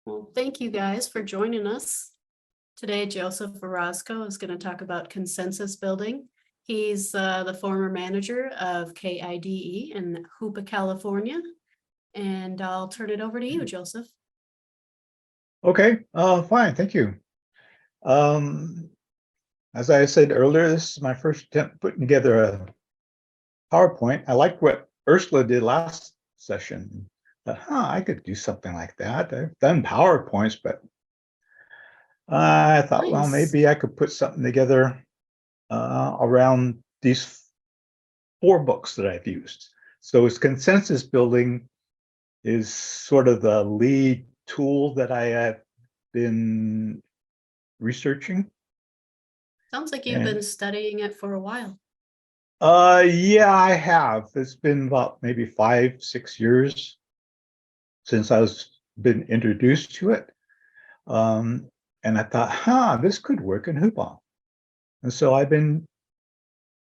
Well, thank you guys for joining us. Today, Joseph Orozco is going to talk about consensus building. He's the former manager of KIDE in Hoopa, California. And I'll turn it over to you, Joseph. Okay, fine, thank you. As I said earlier, this is my first attempt putting together a PowerPoint. I liked what Ursula did last session. I could do something like that. I've done PowerPoints, but I thought, well, Nice. maybe I could put something together around these 4 books that I've used. So it's consensus building is sort of the lead tool that I have been researching. Sounds like you've been studying it for a while. Yeah, I have. It's been about maybe 5-6 years since I was been introduced to it. And I thought, this could work in Hoopa. And so I've been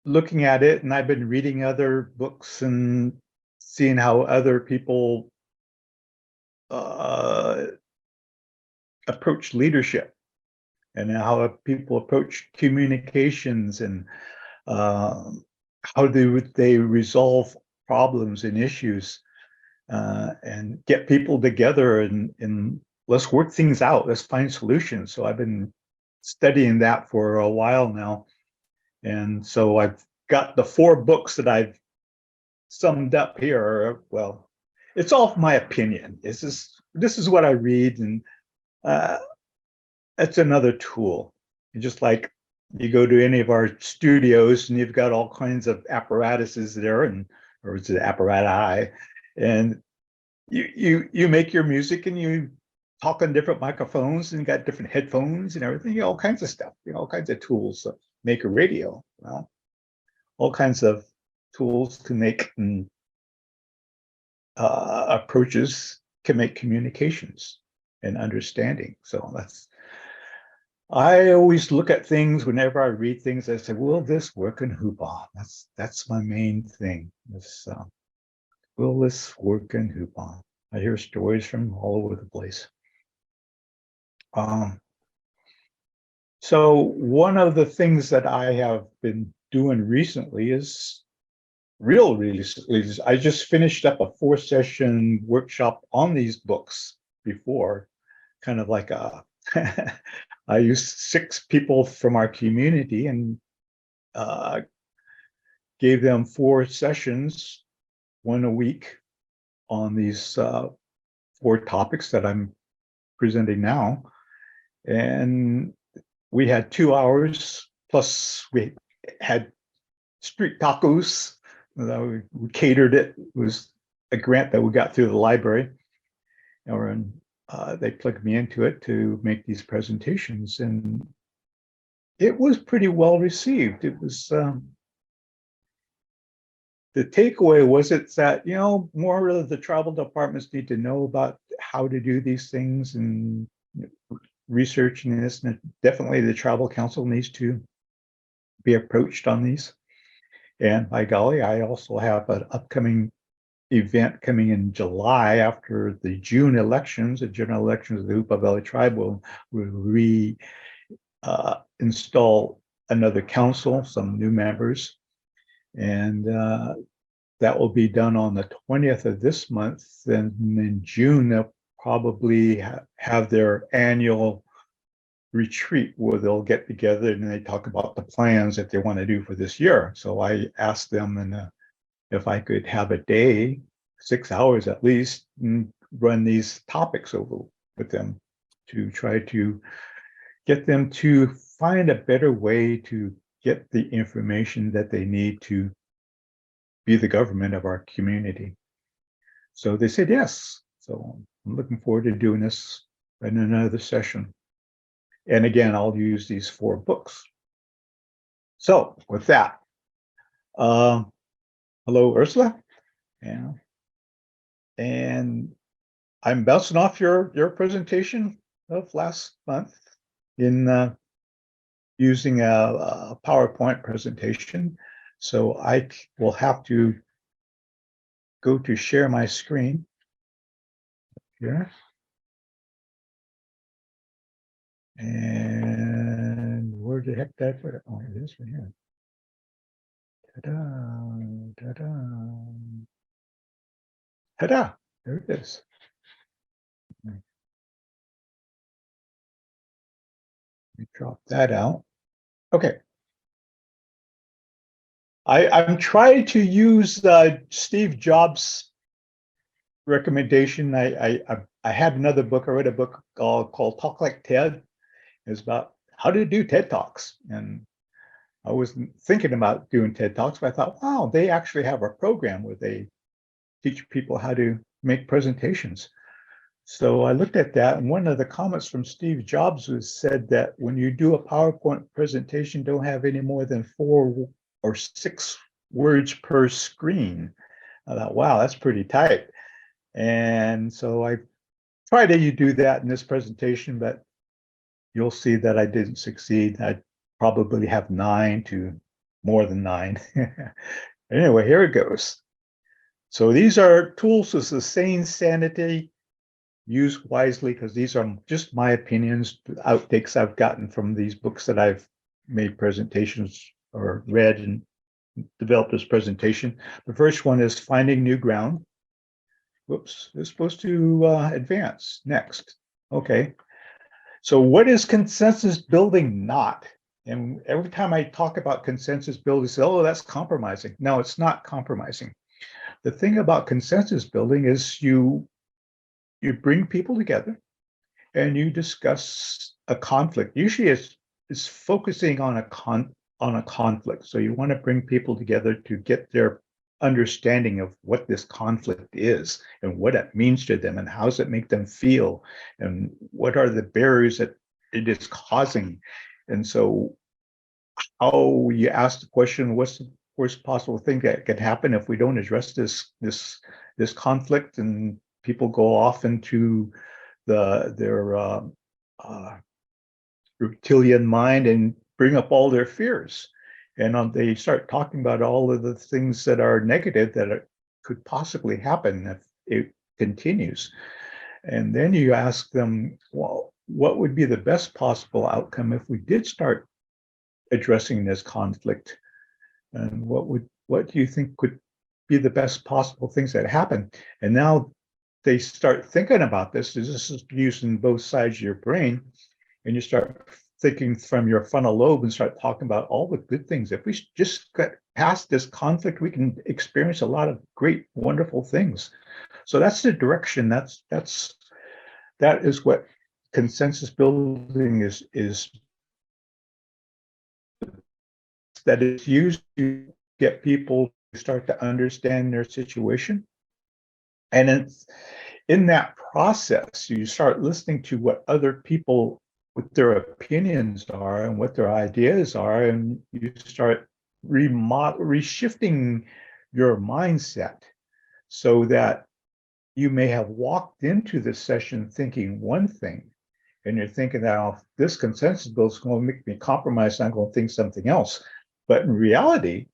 looking at it, and I've been reading other books and seeing how other people approach leadership and how people approach communications and how would they resolve problems and issues and get people together and let's work things out. Let's find solutions. So I've been studying that for a while now. And so I've got the 4 books that I've summed up here. Well, it's all my opinion. This is what I read, and it's another tool. Just like you go to any of our studios and you've got all kinds of apparatuses there, or it's an apparati, and you make your music and you talk on different microphones and got different headphones and everything, all kinds of stuff, all kinds of tools to make a radio. Well, all kinds of tools to make approaches can make communications and understanding. So I always look at things whenever I read things. I say, will this work in Hoopa? That's my main thing. Will this work in Hoopa? I hear stories from all over the place. So one of the things that I have been doing recently is I just finished up a 4-session workshop on these books before, kind of like I used 6 people from our community and gave them 4 sessions, 1 a week, on these 4 topics that I'm presenting now. And we had 2 hours, plus we had street tacos. We catered it. It was a grant that we got through the library. And they plugged me into it to make these presentations. And it was pretty well received. It was the takeaway was it's that, more of the tribal departments need to know about how to do these things and researching this. And definitely the tribal council needs to be approached on these. And by golly, I also have an upcoming event coming in July after the June elections. The general elections of the Hoopa Valley Tribe will install another council, some new members. And that will be done on the 20th of this month. Then in June, they'll probably have their annual retreat where they'll get together and they talk about the plans that they want to do for this year. So I asked them if I could have a day, 6 hours at least, and run these topics over with them to try to get them to find a better way to get the information that they need to be the government of our community. So they said yes. So I'm looking forward to doing this in another session. And again, I'll use these 4 books. So with that, hello, Ursula. Yeah. And I'm bouncing off your presentation of last month in using a PowerPoint presentation. So I will have to go to share my screen here. And where the heck did I put it? Oh, it is right here. Ta-da, ta-da, ta-da, there it is. Let me drop that out. Okay. I'm trying to use Steve Jobs' recommendation. I had another book. I read a book called Talk Like TED. It's about how to do TED Talks. And I was thinking about doing TED Talks, but I thought, wow, they actually have a program where they teach people how to make presentations. So I looked at that, and one of the comments from Steve Jobs was said that when you do a PowerPoint presentation, don't have any more than 4 or 6 words per screen. I thought, wow, that's pretty tight. And so I tried to do that in this presentation, but you'll see that I didn't succeed. I probably have 9 to more than 9. Anyway, here it goes. So these are tools to sustain sanity. Use wisely, because these are just my opinions, outtakes I've gotten from these books that I've made presentations or read and developed this presentation. The first one is Finding New Ground. Whoops, it's supposed to advance. Next. Okay. So what is consensus building not? And every time I talk about consensus building, say, oh, that's compromising. No, it's not compromising. The thing about consensus building is you bring people together and you discuss a conflict. Usually it's focusing on a conflict. So you want to bring people together to get their understanding of what this conflict is and what it means to them and how does it make them feel and what are the barriers that it is causing. And so how you ask the question, what's the worst possible thing that could happen if we don't address this conflict, and people go off into their reptilian mind and bring up all their fears, and they start talking about all of the things that are negative that could possibly happen if it continues. And then you ask them, well, what would be the best possible outcome if we did start addressing this conflict? And what do you think could be the best possible things that happen? And now they start thinking about this. This is using both sides of your brain, and you start thinking from your frontal lobe and start talking about all the good things. If we just get past this conflict, we can experience a lot of great, wonderful things. So that's the direction. That is what consensus building is. That is used to get people to start to understand their situation. And it's in that process, you start listening to what other people, what their opinions are and what their ideas are, and you start reshifting your mindset so that you may have walked into the session thinking one thing, and you're thinking that, oh, this consensus build is going to make me compromise, I'm going to think something else. But in reality,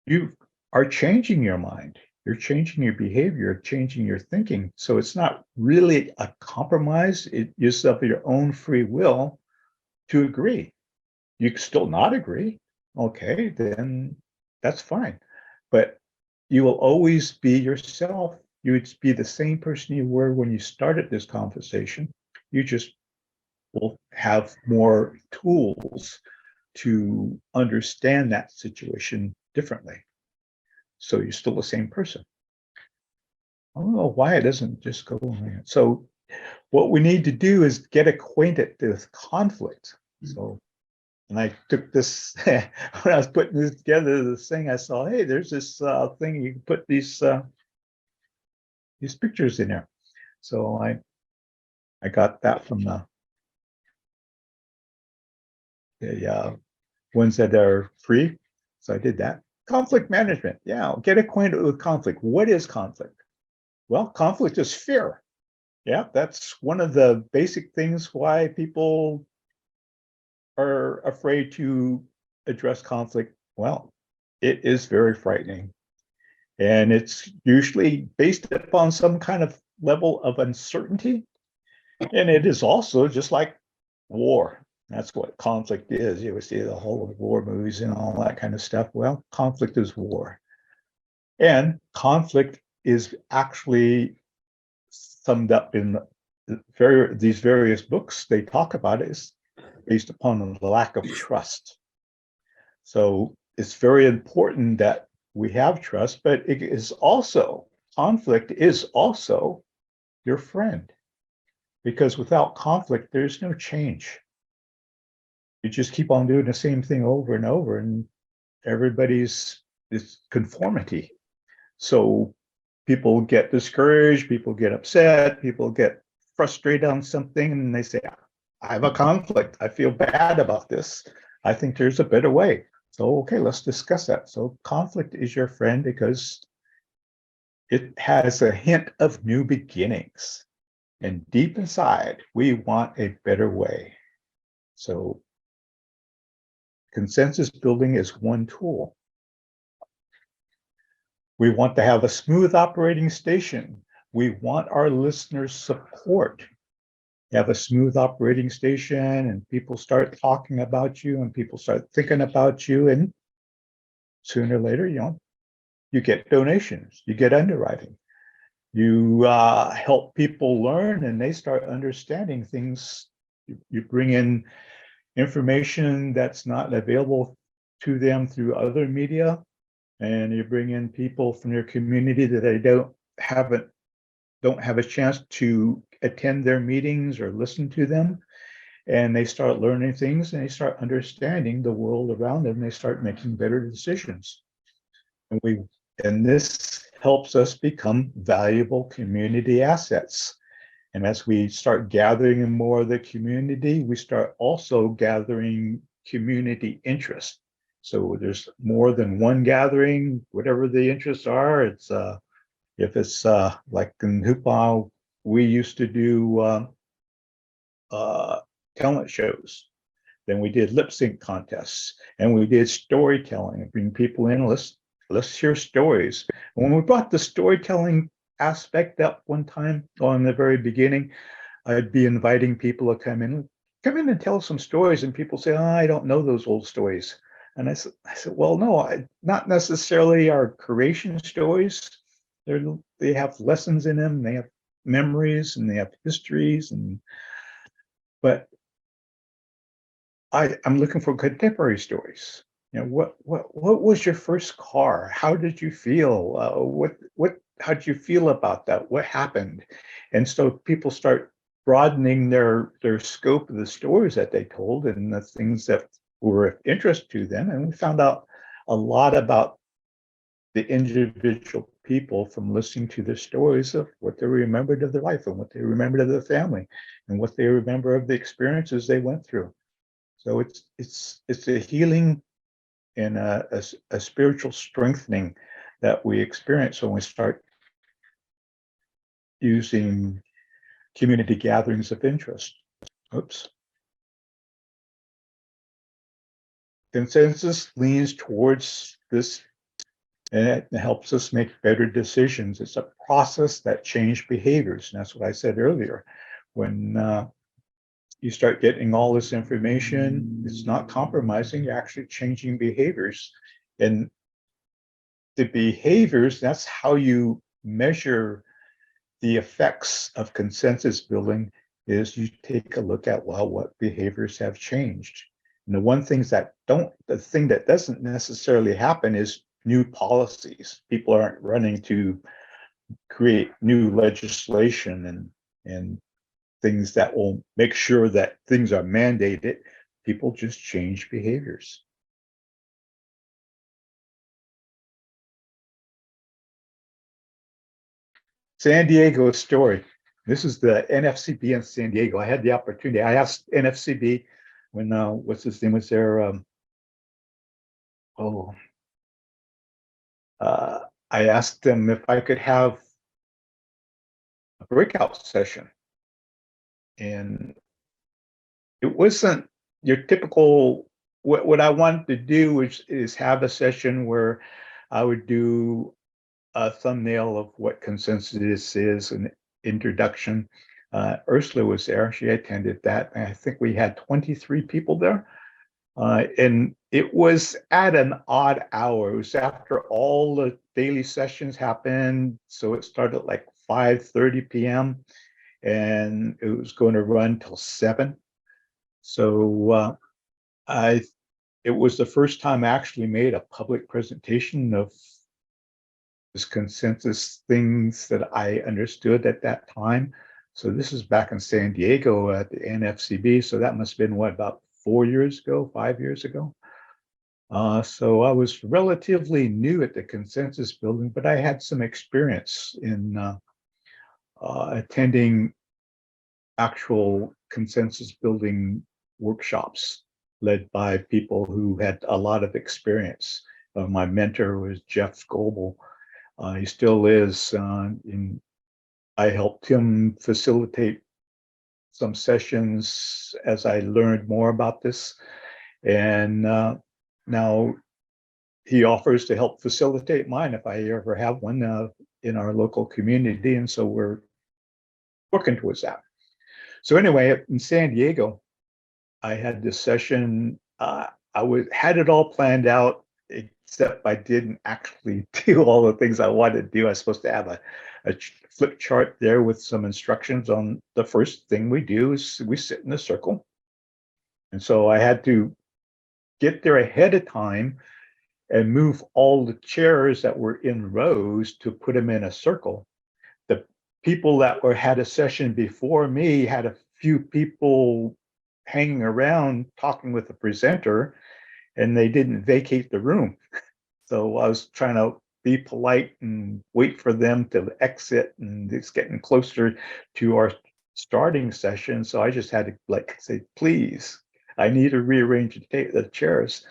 you are changing your mind. You're changing your behavior, changing your thinking. So it's not really a compromise. It is of your own free will to agree. You can still not agree. Okay, then that's fine. But you will always be yourself. You would be the same person you were when you started this conversation. You just will have more tools to understand that situation differently. So you're still the same person. I don't know why it doesn't just go away. So what we need to do is get acquainted with conflict. So, and I took this, when I was putting this together, this thing, I saw, hey, there's this thing, you can put these pictures in there. So I got that from the ones that are free. So I did that. Conflict management. Yeah, get acquainted with conflict. What is conflict? Well, conflict is fear. Yeah, that's one of the basic things why people are afraid to address conflict. Well, it is very frightening. And it's usually based upon some kind of level of uncertainty. And it is also just like war. That's what conflict is. You see the whole of war movies and all that kind of stuff. Well, conflict is war. And conflict is actually summed up in these various books. They talk about it is based upon the lack of trust. So it's very important that we have trust, but it is also, conflict is also your friend, because without conflict, there's no change. You just keep on doing the same thing over and over, and everybody's it's conformity. So people get discouraged, people get upset, people get frustrated on something, and they say, I have a conflict. I feel bad about this. I think there's a better way. So, okay, let's discuss that. So conflict is your friend because it has a hint of new beginnings. And deep inside, we want a better way. So consensus building is one tool. We want to have a smooth operating station. We want our listeners' support. You have a smooth operating station and people start talking about you and people start thinking about you, and sooner or later, you get donations, you get underwriting. You help people learn and they start understanding things. You bring in information that's not available to them through other media, and you bring in people from your community that they don't have a chance to attend their meetings or listen to them, and they start learning things and they start understanding the world around them. They start making better decisions, and this helps us become valuable community assets. And as we start gathering in more of the community, we start also gathering community interest. So there's more than one gathering, whatever the interests are. It's if it's like in Hoopa, we used to do talent shows. Then we did lip sync contests, and we did storytelling, bring people in. Let's hear stories. When we brought the storytelling aspect up one time on the very beginning, I'd be inviting people to come in and tell some stories, and people say, oh, I don't know those old stories. And I said, well, no, not necessarily our creation stories. They have lessons in them, they have memories, and they have histories, but I'm looking for contemporary stories. What was your first car? How did you feel? How did you feel about that? What happened? And so people start broadening their scope of the stories that they told and the things that were of interest to them. And we found out a lot about the individual people from listening to their stories of what they remembered of their life and what they remembered of their family and what they remember of the experiences they went through. So it's a healing and a spiritual strengthening that we experience when we start using community gatherings of interest. Oops. Consensus leans towards this, and it helps us make better decisions. It's a process that changes behaviors. And that's what I said earlier. When you start getting all this information, it's not compromising, you're actually changing behaviors. And the behaviors, that's how you measure the effects of consensus building, is you take a look at, well, what behaviors have changed. And the thing that doesn't necessarily happen is new policies. People aren't running to create new legislation and things that will make sure that things are mandated. People just change behaviors. San Diego story. This is the NFCB in San Diego. I had the opportunity. I asked NFCB when what's his name was there. I asked them if I could have a breakout session, and it wasn't your typical. What I wanted to do is have a session where I would do a thumbnail of what consensus is, an introduction. Ursula was there. She attended that. And I think we had 23 people there. And it was at an odd hour. It was after all the daily sessions happened. So it started like 5:30 p.m. and it was going to run till 7. So it was the first time I actually made a public presentation of this consensus things that I understood at that time. So this is back in San Diego at the NFCB. So that must have been what, about 4 years ago, 5 years ago. So I was relatively new at the consensus building, but I had some experience in attending actual consensus building workshops led by people who had a lot of experience. My mentor was Jeff Goebel. He still is. I helped him facilitate some sessions as I learned more about this. And now he offers to help facilitate mine if I ever have one in our local community. And so we're working towards that. So anyway, in San Diego, I had this session. I had it all planned out, except I didn't actually do all the things I wanted to do. I was supposed to have a flip chart there with some instructions on the first thing we do is we sit in a circle. And so I had to get there ahead of time and move all the chairs that were in rows to put them in a circle. The people that had a session before me had a few people hanging around talking with the presenter, and they didn't vacate the room. So I was trying to be polite and wait for them to exit, and it's getting closer to our starting session. So I just had to say, please, I need to rearrange the chairs.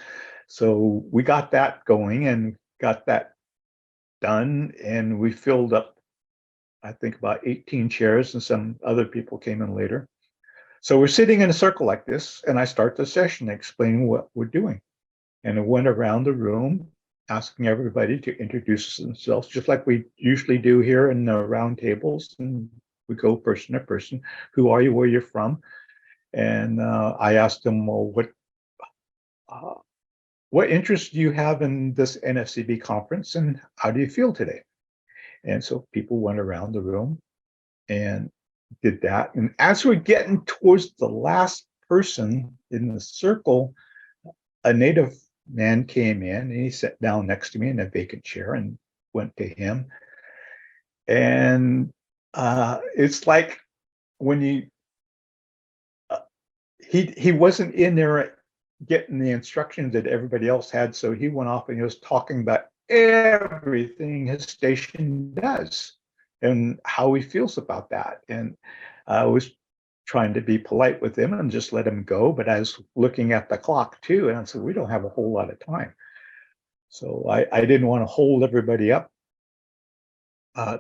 So we got that going and got that done, and we filled up, I think, about 18 chairs, and some other people came in later. So we're sitting in a circle like this, and I start the session explaining what we're doing. And I went around the room asking everybody to introduce themselves, just like we usually do here in the round tables. And we go person to person. Who are you? Where you're from? And I asked them, well, what interests do you have in this NFCB conference, and how do you feel today? And so people went around the room and did that. And as we're getting towards the last person in the circle, a native man came in and he sat down next to me in a vacant chair and went to him. And it's like when he wasn't in there getting the instructions that everybody else had. So he went off and he was talking about everything his station does and how he feels about that. And I was trying to be polite with him and just let him go. But I was looking at the clock too. And I said, we don't have a whole lot of time. So I didn't want to hold everybody up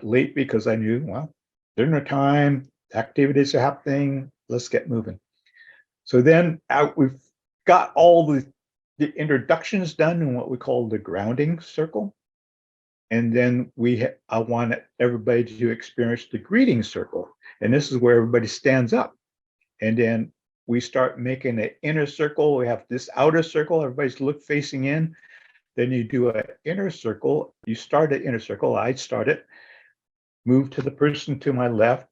late, because I knew, well, dinner time, activities are happening, let's get moving. So then we've got all the introductions done in what we call the grounding circle. And then I want everybody to experience the greeting circle. And this is where everybody stands up. And then we start making an inner circle. We have this outer circle, everybody's facing in. Then you do an inner circle. You start an inner circle. I start it, move to the person to my left,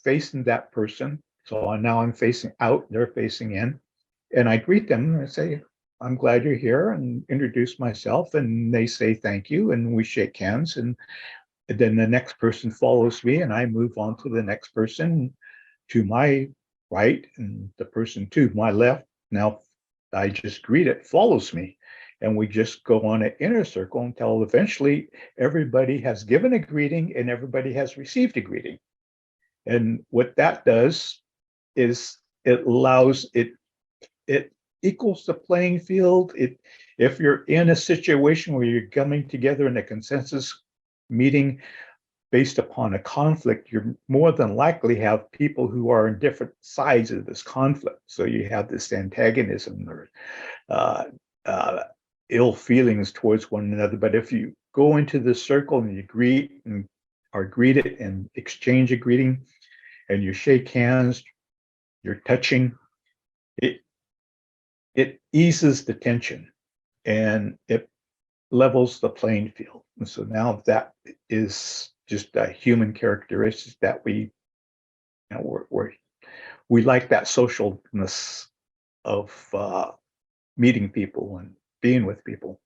facing that person. So now I'm facing out, they're facing in. And I greet them and I say, I'm glad you're here, and introduce myself. And they say thank you, and we shake hands. And then the next person follows me, and I move on to the next person to my right, and the person to my left. Now I just greet it, follows me. And we just go on an inner circle until eventually everybody has given a greeting and everybody has received a greeting. And what that does is it allows it equals the playing field. If you're in a situation where you're coming together in a consensus meeting based upon a conflict, you're more than likely have people who are on different sides of this conflict. So you have this antagonism or ill feelings towards one another. But if you go into the circle and you greet and are greeted and exchange a greeting, and you shake hands, you're touching, it eases the tension and it levels the playing field. And so now that is just a human characteristic that we like that socialness of meeting people and being with people.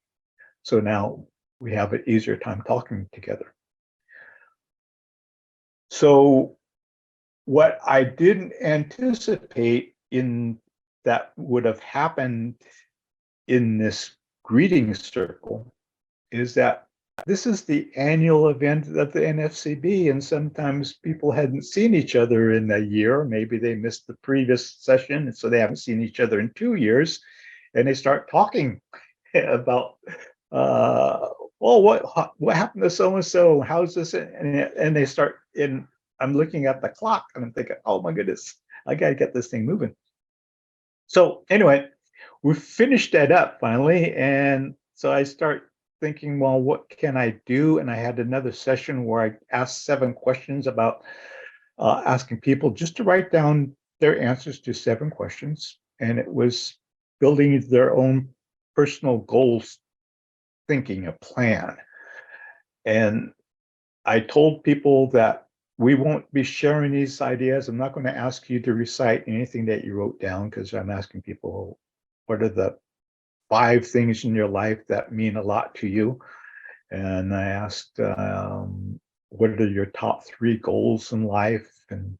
So now we have an easier time talking together. So what I didn't anticipate in that would have happened in this greeting circle is that this is the annual event of the NFCB, and sometimes people hadn't seen each other in a year. Maybe they missed the previous session, and so they haven't seen each other in 2 years, and they start talking about, well, what happened to so and so? How's this? And they start in. I'm looking at the clock, and I'm thinking, oh my goodness, I got to get this thing moving. So anyway, we finished that up finally, and so I start thinking, well, what can I do? And I had another session where I asked 7 questions about asking people just to write down their answers to 7 questions. And it was building their own personal goals, thinking a plan. And I told people that we won't be sharing these ideas. I'm not going to ask you to recite anything that you wrote down, because I'm asking people, what are the 5 things in your life that mean a lot to you? And I asked, what are your top 3 goals in life, and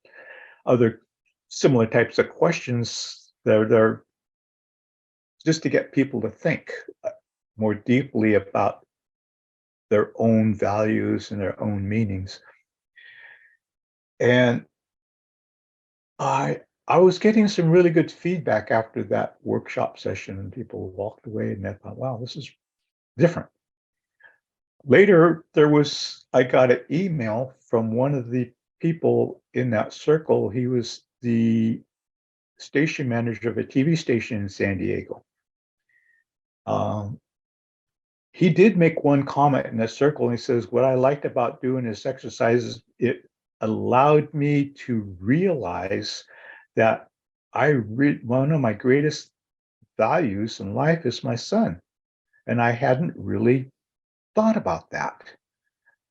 other similar types of questions that are just to get people to think more deeply about their own values and their own meanings. And I was getting some really good feedback after that workshop session, and people walked away and I thought, wow, this is different. Later, I got an email from one of the people in that circle. He was the station manager of a TV station in San Diego. He did make one comment in the circle, and he says, what I liked about doing this exercise is it allowed me to realize that one of my greatest values in life is my son. And I hadn't really thought about that.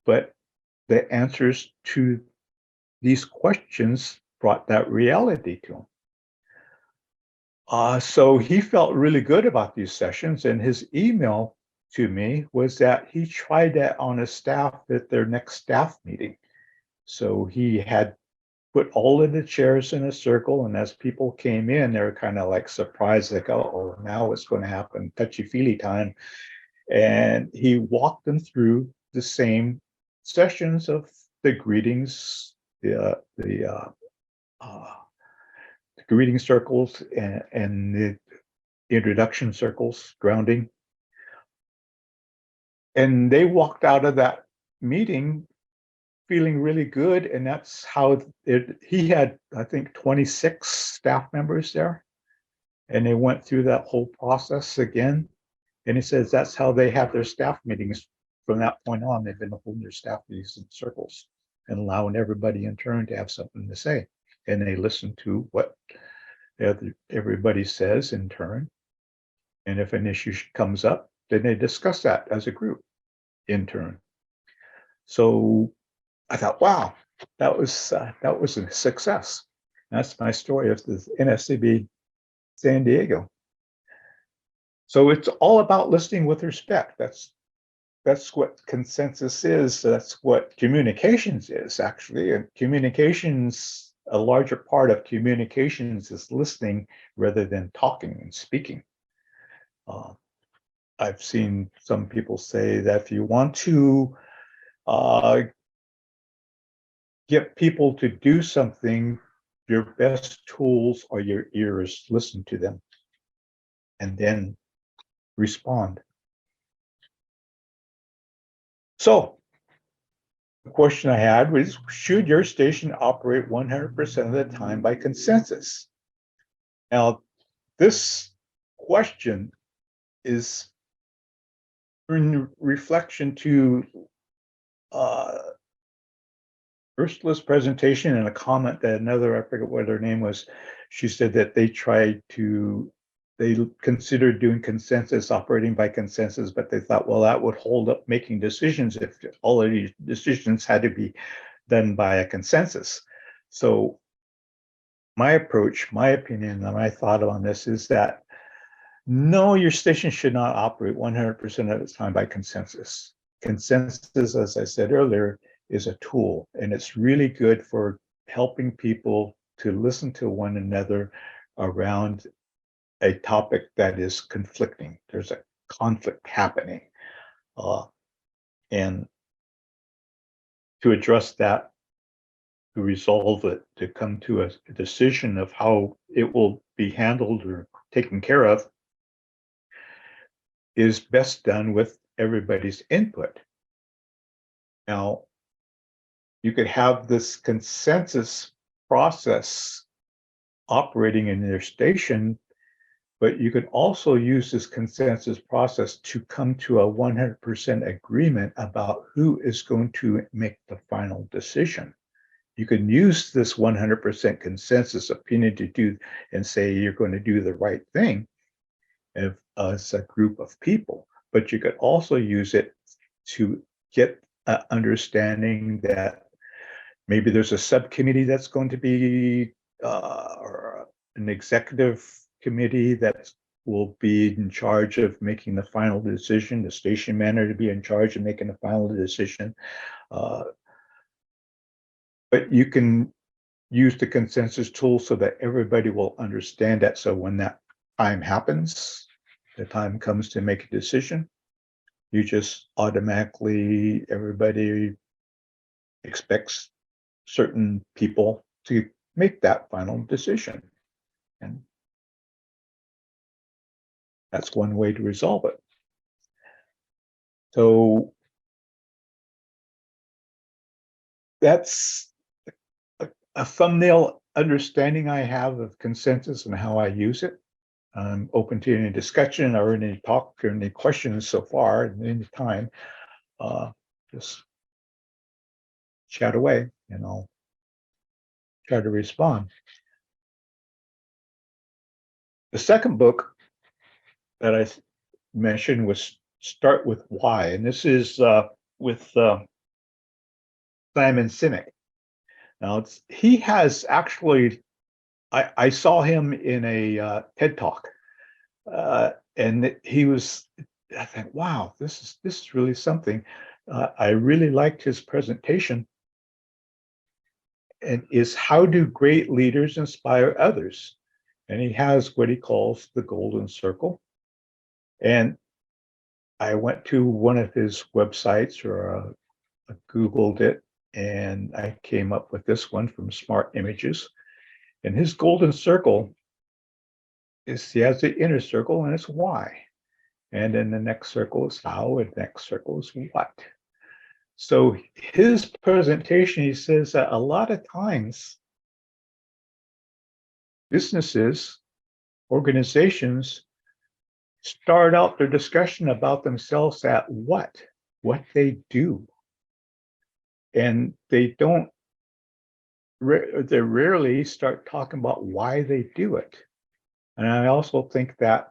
But the answers to these questions brought that reality to him. So he felt really good about these sessions, and his email to me was that he tried that on his staff at their next staff meeting. So he had put all of the chairs in a circle, and as people came in, they were kind of like surprised, like, oh, now what's going to happen? Touchy-feely time. And he walked them through the same sessions of the greetings, the greeting circles, and the introduction circles, grounding. And they walked out of that meeting feeling really good. And that's how he had, I think, 26 staff members there. And they went through that whole process again. And he says that's how they have their staff meetings from that point on. They've been holding their staff meetings in circles and allowing everybody in turn to have something to say. And they listen to what everybody says in turn. And if an issue comes up, then they discuss that as a group in turn. So I thought, wow, that was a success. That's my story of the NFCB San Diego. So it's all about listening with respect. That's what consensus is. That's what communications is, actually. And communications, a larger part of communications is listening rather than talking and speaking. I've seen some people say that if you want to get people to do something, your best tools are your ears. Listen to them and then respond. So the question I had was, should your station operate 100% of the time by consensus? Now, this question is in reflection to Ursula's presentation and a comment that another, I forget what her name was, she said that they considered doing consensus, operating by consensus, but they thought, well, that would hold up making decisions if all of these decisions had to be done by a consensus. So my approach, my opinion, and my thought on this is that no, your station should not operate 100% of its time by consensus. Consensus, as I said earlier, is a tool, and it's really good for helping people to listen to one another around a topic that is conflicting. There's a conflict happening. And to address that, to resolve it, to come to a decision of how it will be handled or taken care of, is best done with everybody's input. Now, you could have this consensus process operating in your station, but you could also use this consensus process to come to a 100% agreement about who is going to make the final decision. You can use this 100% consensus opinion to do and say you're going to do the right thing as a group of people, but you could also use it to get an understanding that maybe there's a subcommittee that's going to be or an executive committee that will be in charge of making the final decision, the station manager to be in charge of making the final decision. But you can use the consensus tool so that everybody will understand that. So when that time happens, the time comes to make a decision, you just automatically, everybody expects certain people to make that final decision. And that's one way to resolve it. So that's a thumbnail understanding I have of consensus and how I use it. I'm open to any discussion or any talk or any questions so far at any time. Just chat away and I'll try to respond. The second book that I mentioned was Start With Why, and this is with Simon Sinek. Now, he has actually, I saw him in a TED Talk, and he was, I think, wow, this is really something. I really liked his presentation. And is how do great leaders inspire others? And he has what he calls the golden circle. And I went to one of his websites or Googled it, and I came up with this one from Smart Images. And his golden circle is, he has the inner circle and it's why. And then the next circle is how, and the next circle is what. So his presentation, he says that a lot of times businesses, organizations start out their discussion about themselves at what they do. And they don't, they rarely start talking about why they do it. And I also think that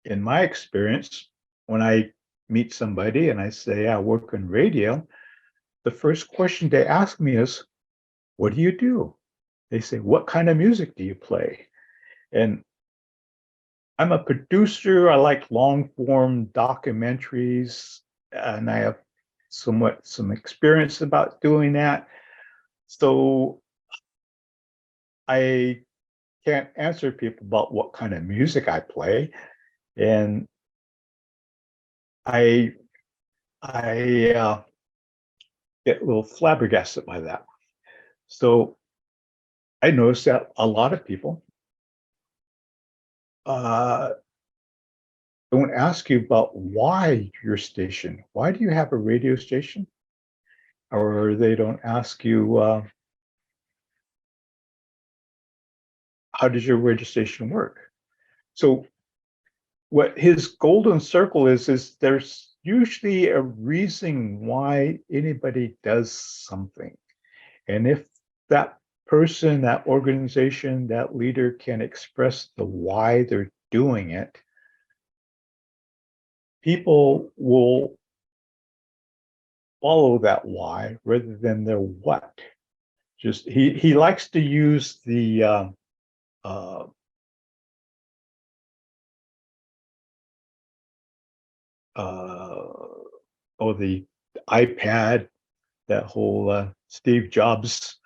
in my experience, when I meet somebody and I say, I work in radio, the first question they ask me is, what do you do? They say, what kind of music do you play? And I'm a producer. I like long form documentaries, and I have some experience about doing that. So I can't answer people about what kind of music I play. And I get a little flabbergasted by that. So I noticed that a lot of people don't ask you about why your station. Why do you have a radio station? Or they don't ask you, how does your radio station work? So what his golden circle is there's usually a reason why anybody does something. And if that person, that organization, that leader can express the why they're doing it, people will follow that why rather than their what. Just he likes to use the the iPad, that whole Steve Jobs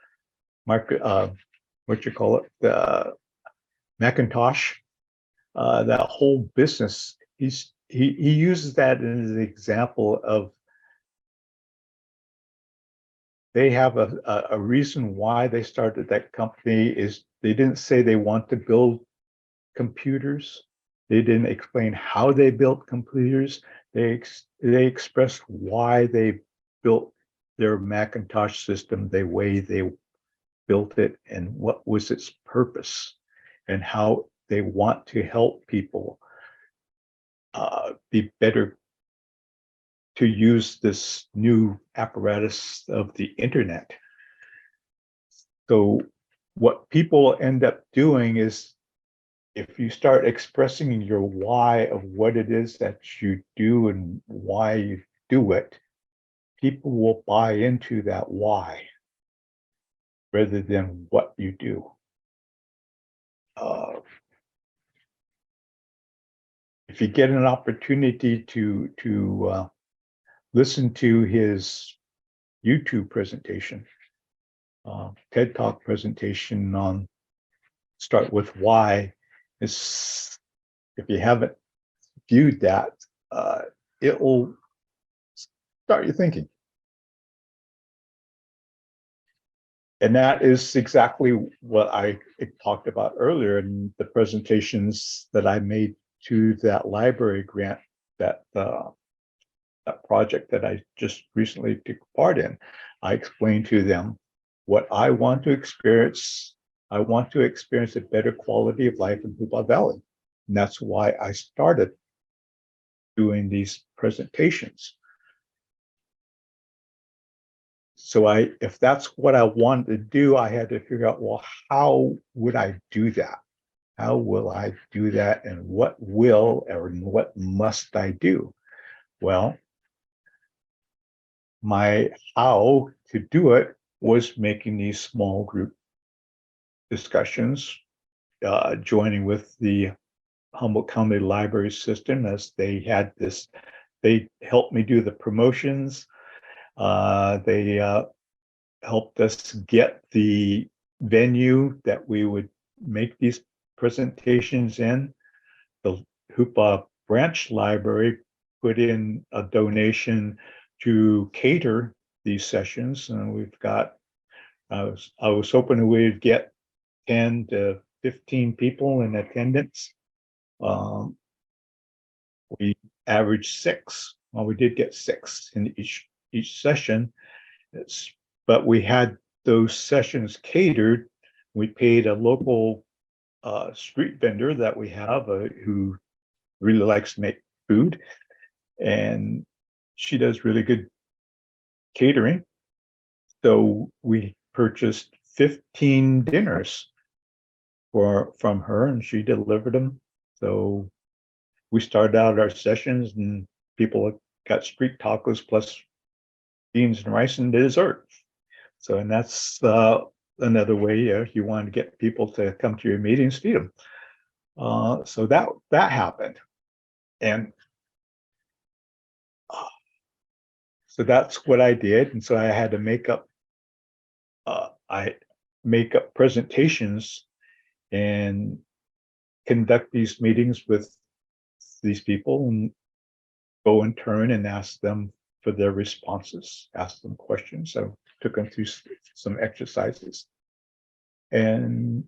what you call it, the Macintosh, that whole business. He uses that as an example of they have a reason why they started that company. Is they didn't say they want to build computers. They didn't explain how they built computers. They expressed why they built their Macintosh system the way they built it and what was its purpose and how they want to help people be better to use this new apparatus of the internet. So what people end up doing is, if you start expressing your why of what it is that you do and why you do it, people will buy into that why rather than what you do. If you get an opportunity to listen to his YouTube presentation, TED Talk presentation on Start With Why, is, if you haven't viewed that, it will start you thinking. And that is exactly what I talked about earlier in the presentations that I made to that library grant, that project that I just recently took part in. I explained to them what I want to experience. I want to experience a better quality of life in Hoopa Valley. And that's why I started doing these presentations. So if that's what I wanted to do, I had to figure out, well, how would I do that? How will I do that? And what will or what must I do? Well, my how to do it was making these small group discussions, joining with the Humboldt County Library System, as they had this, they helped me do the promotions. They helped us get the venue that we would make these presentations in. The Hoopa Branch Library put in a donation to cater these sessions, and we've got, I was hoping we'd get 10 to 15 people in attendance. We averaged 6. Well, we did get 6 in each session. But we had those sessions catered. We paid a local street vendor that we have who really likes to make food, and she does really good catering. So we purchased 15 dinners from her, and she delivered them. So we started out our sessions, and people got street tacos plus beans and rice and dessert. So, and that's another way you want to get people to come to your meetings, feed them. So that happened, and so that's what I did. And so I had to make up presentations and conduct these meetings with these people and go in turn and ask them for their responses, ask them questions. So took them through some exercises, and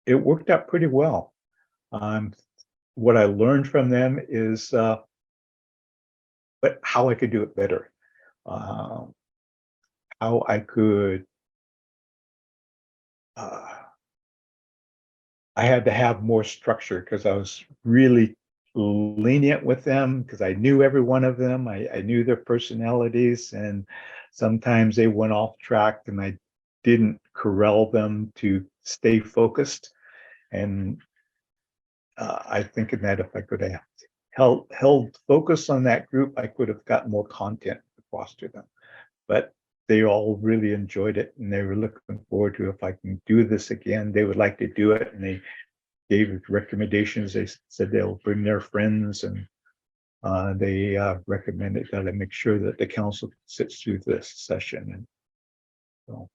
it worked out pretty well. What I learned from them is but how I could do it better, how I could I had to have more structure, because I was really lenient with them because I knew every one of them. I knew their personalities, and sometimes they went off track and I didn't corral them to stay focused. And I think in that, if I could have held focus on that group, I could have gotten more content across to them. But they all really enjoyed it, and they were looking forward to, if I can do this again, they would like to do it. And they gave recommendations. They said they'll bring their friends, and they recommended that I make sure that the council sits through this session. And so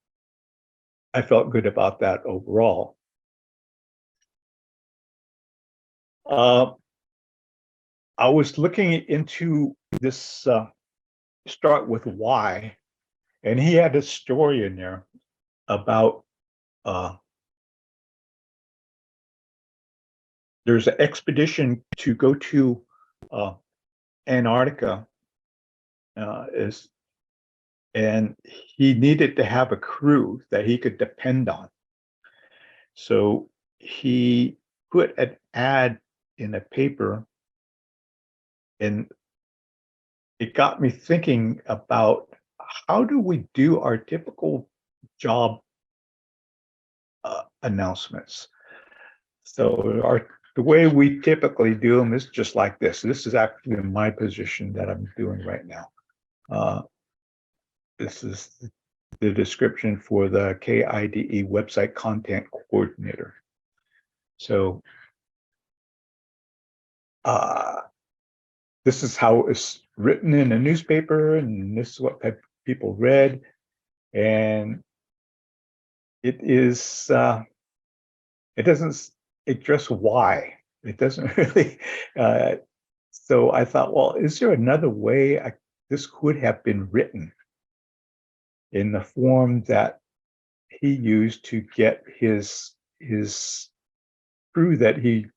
I felt good about that overall. I was looking into this start with why, and he had a story in there about there's an expedition to go to Antarctica, and he needed to have a crew that he could depend on. So he put an ad in a paper, and it got me thinking about, how do we do our typical job announcements? So the way we typically do them is just like this. This is actually my position that I'm doing right now. This is the description for the KIDE website content coordinator. So this is how it's written in a newspaper, and this is what people read. And it is, it doesn't address why. It doesn't really. So I thought, well, is there another way this could have been written in the form that he used to get his crew that he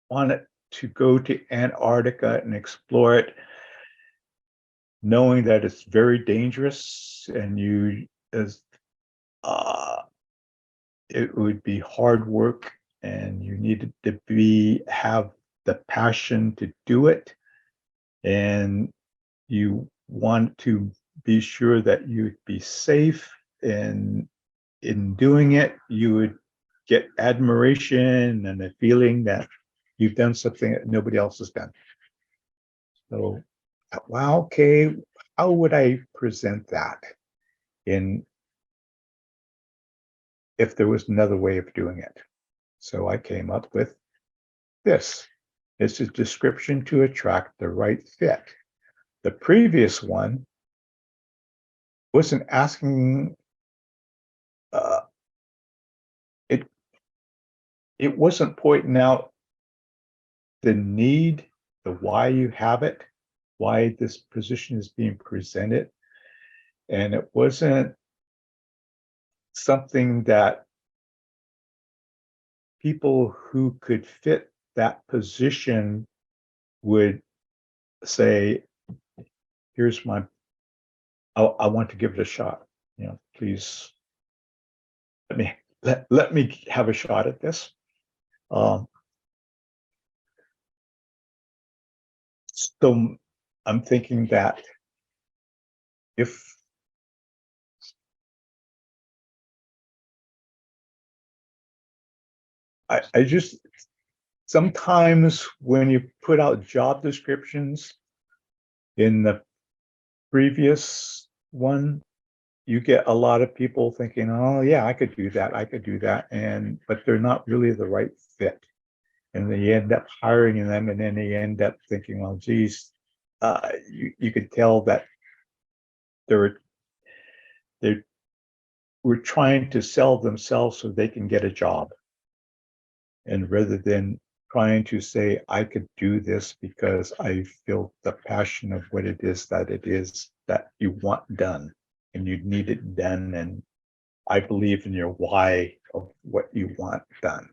wanted to go to Antarctica and explore it, knowing that it's very dangerous, and it would be hard work, and you needed to have the passion to do it, and you want to be sure that you would be safe, and in doing it, you would get admiration and a feeling that you've done something that nobody else has done. So, wow, okay, how would I present that if there was another way of doing it? So I came up with this. It's a description to attract the right fit. The previous one wasn't asking, it wasn't pointing out the need, the why you have it, why this position is being presented. And it wasn't something that people who could fit that position would say, here's I want to give it a shot. Please let me have a shot at this. So I'm thinking that if I just, sometimes when you put out job descriptions in the previous one, you get a lot of people thinking, oh yeah, I could do that, but they're not really the right fit. And they end up hiring them, and then they end up thinking, well, geez, you could tell that they were trying to sell themselves so they can get a job. And rather than trying to say, I could do this because I feel the passion of what it is that you want done, and you need it done, and I believe in your why of what you want done.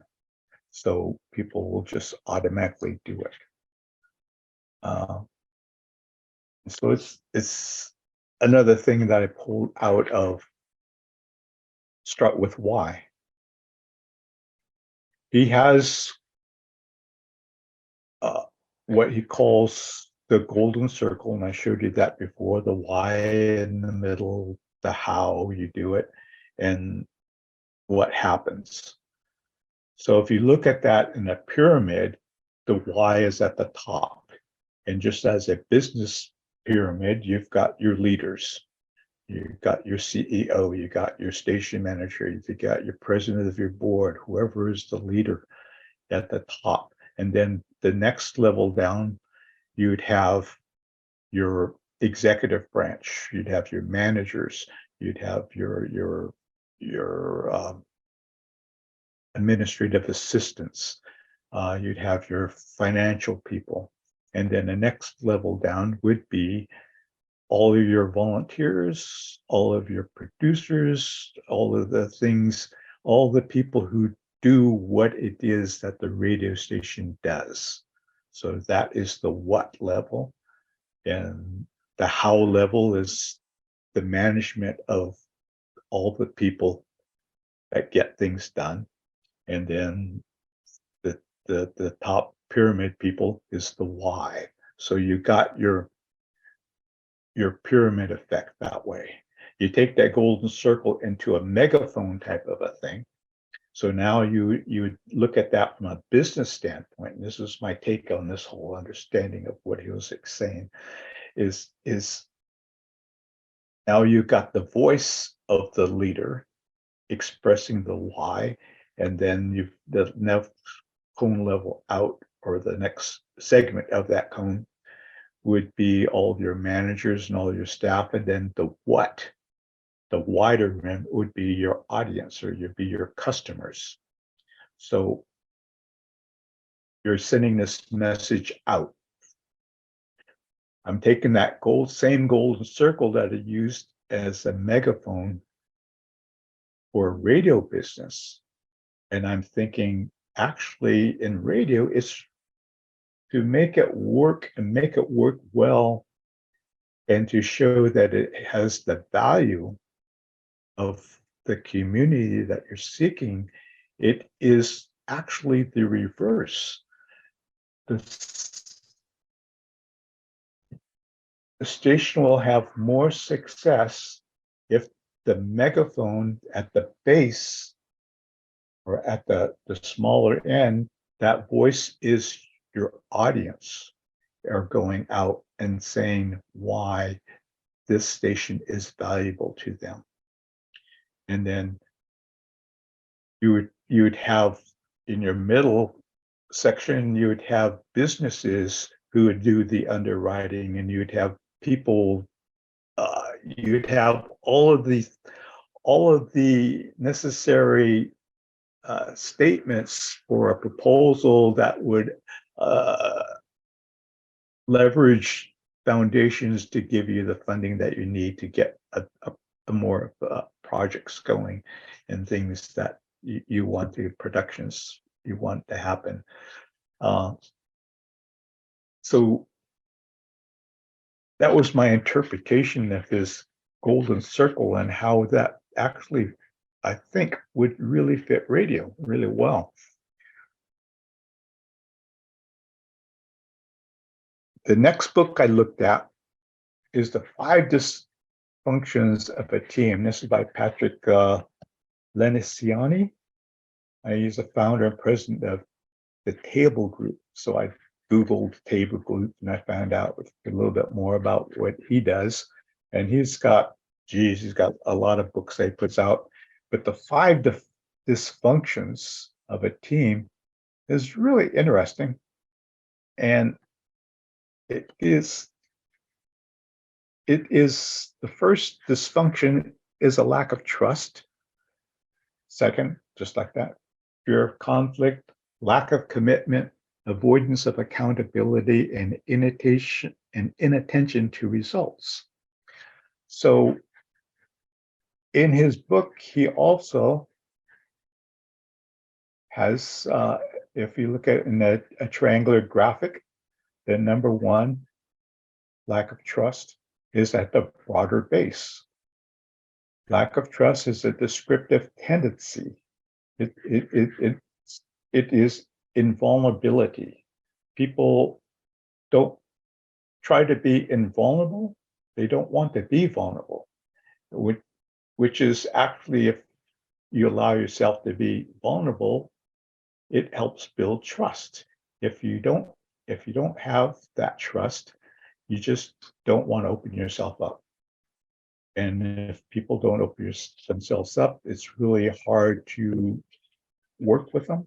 So people will just automatically do it. So it's another thing that I pulled out of Start With Why. He has what he calls the golden circle, and I showed you that before, the why in the middle, the how you do it, and what happens. So if you look at that in a pyramid, the why is at the top. And just as a business pyramid, you've got your leaders. You got your CEO, you got your station manager, you got your president of your board, whoever is the leader at the top. And then the next level down, you'd have your executive branch, you'd have your managers, you'd have your administrative assistants, you'd have your financial people. And then the next level down would be all of your volunteers, all of your producers, all of the things, all the people who do what it is that the radio station does. So that is the what level. And the how level is the management of all the people that get things done. And then the top pyramid people is the why. So you got your pyramid effect that way. You take that golden circle into a megaphone type of a thing. So now you look at that from a business standpoint, and this is my take on this whole understanding of what he was saying, is now you've got the voice of the leader expressing the why, and then you've the next cone level out, or the next segment of that cone would be all of your managers and all your staff, and then the what, the wider rim would be your audience, or you'd be your customers. So you're sending this message out. I'm taking that same golden circle that I used as a megaphone for radio business, and I'm thinking, actually, in radio, it's to make it work and make it work well, and to show that it has the value of the community that you're seeking. It is actually the reverse. The station will have more success if the megaphone at the base, or at the smaller end, that voice is your audience, are going out and saying why this station is valuable to them. And then you would have in your middle section, you would have businesses who would do the underwriting, and you'd have people, you'd have all of the necessary statements for a proposal that would leverage foundations to give you the funding that you need to get a more projects going, and things that you want, the productions you want to happen. So that was my interpretation of his golden circle, and how that actually, I think, would really fit radio really well. The next book I looked at is the Five Dysfunctions of a Team. This is by Patrick Lencioni. He's the founder and president of the Table Group. So I Googled Table Group, and I found out a little bit more about what he does. And he's got a lot of books that he puts out. But the Five Dysfunctions of a Team is really interesting. And it is the first dysfunction is a lack of trust. Second, just like that, fear of conflict, lack of commitment, avoidance of accountability, and inattention to results. So in his book, he also has, if you look at it in a triangular graphic, the number one, lack of trust, is at the broader base. Lack of trust is a descriptive tendency. It is invulnerability. People don't try to be invulnerable. They don't want to be vulnerable. which is actually, if you allow yourself to be vulnerable, it helps build trust. If you don't have that trust, you just don't want to open yourself up. And if people don't open themselves up, it's really hard to work with them.